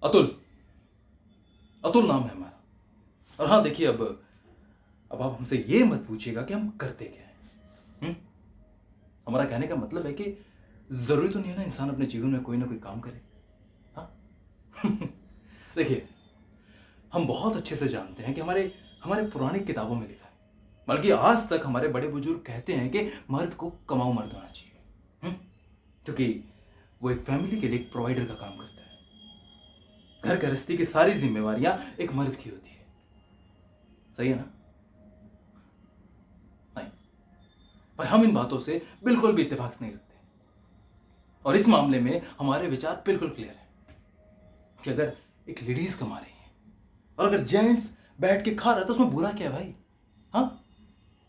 अतुल, अतुल नाम है हमारा। और हाँ देखिए, अब आप हमसे ये मत पूछिएगा कि हम करते क्या हैं। हमारा कहने का मतलब है कि जरूरी तो नहीं है ना इंसान अपने जीवन में कोई ना कोई काम करे। हाँ देखिए, हम बहुत अच्छे से जानते हैं कि हमारे हमारे पुरानी किताबों में लिखा है, बल्कि आज तक हमारे बड़े बुजुर्ग कहते हैं कि मर्द को कमाऊ मर्द होना चाहिए। क्योंकि वो एक फैमिली के लिए एक प्रोवाइडर का काम करता है। घर गृहस्थी की सारी जिम्मेवारियां एक मर्द की होती है। सही है ना? नहीं भाई, हम इन बातों से बिल्कुल भी इत्तेफाक नहीं रखते। और इस मामले में हमारे विचार बिल्कुल क्लियर है कि अगर एक लेडीज कमा रही है और अगर जेंट्स बैठ के खा रहा है तो उसमें बुरा क्या है भाई? हाँ,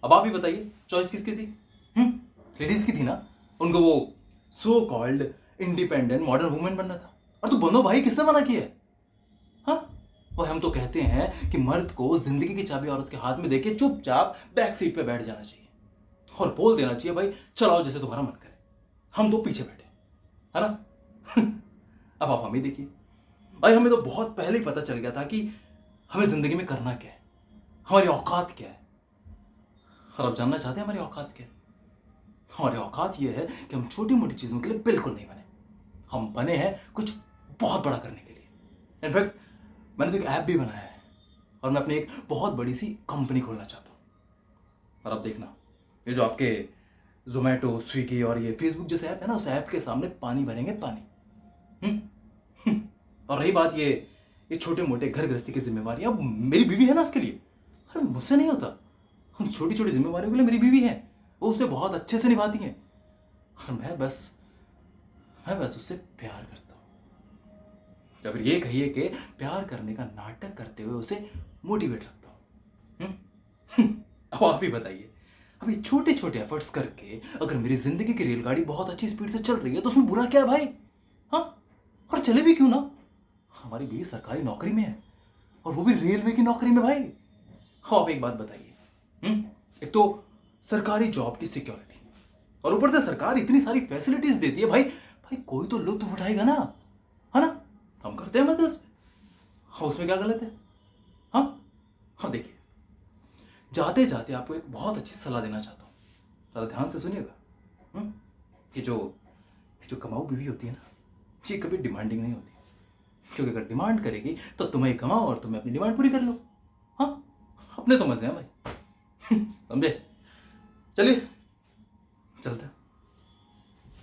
अब आप ही बताइए, चॉइस किसकी थी? लेडीज की थी ना। उनको वो so called independent modern women बनना था। और तो बनो भाई, किसने मना किया है? हाँ, और हम तो कहते हैं कि मर्द को जिंदगी की चाबी औरत के हाथ में देके चुपचाप बैक सीट पे बैठ जाना चाहिए और बोल देना चाहिए, भाई चलाओ जैसे तुम्हारा मन करे, हम तो पीछे बैठे, है ना? अब आप हमें देखिए भाई, हमें तो बहुत पहले ही पता चल गया था कि हमें जिंदगी में करना क्या है, हमारी औकात क्या है। और अब जानना चाहते हैं हमारी औकात क्या है? हमारी औकात यह है कि हम छोटी मोटी चीजों के लिए बिल्कुल नहीं बने। हम बने हैं कुछ बहुत बड़ा करने के लिए। इनफैक्ट मैंने तो एक ऐप भी बनाया है और मैं अपनी एक बहुत बड़ी सी कंपनी खोलना चाहता हूँ। और अब देखना, ये जो आपके जोमेटो, स्विगी और ये फेसबुक जैसे ऐप है ना, उस ऐप के सामने पानी भरेंगे, पानी। और रही बात ये छोटे मोटे घर गृहस्थी की जिम्मेवारी, अब मेरी बीवी है ना उसके लिए। अरे मुझसे नहीं होता। हम छोटी छोटी जिम्मेवारियों के लिए मेरी बीवी है, वो उसे बहुत अच्छे से निभाती है। और मैं बस उससे प्यार करता हूँ, या फिर ये कहिए कि प्यार करने का नाटक करते हुए उसे मोटिवेट रखता हूँ। अब आप ही बताइए, अभी छोटे छोटे एफर्ट्स करके अगर मेरी जिंदगी की रेलगाड़ी बहुत अच्छी स्पीड से चल रही है तो उसमें बुरा क्या है भाई? हाँ, और चले भी क्यों ना। हमारी बीवी सरकारी नौकरी में है और वो भी रेलवे की नौकरी में भाई। हाँ, आप एक बात बताइए, एक तो सरकारी जॉब की सिक्योरिटी और ऊपर से सरकार इतनी सारी फैसिलिटीज देती है, भाई भाई कोई तो लुत्फ उठाएगा ना, है ना? हम करते हैं ना तो हाँ, उसमें क्या गलत है? हाँ हाँ देखिए, जाते जाते आपको एक बहुत अच्छी सलाह देना चाहता हूँ, जरा ध्यान से सुनिएगा। कि जो कमाऊ बीवी होती है ना, ये कभी डिमांडिंग नहीं होती। क्योंकि अगर डिमांड करेगी तो तुम्हें कमाओ और तुम्हें अपनी डिमांड पूरी कर लो। हाँ, अपने तो मजे हैं भाई। समझे? चलिए चलते हैं।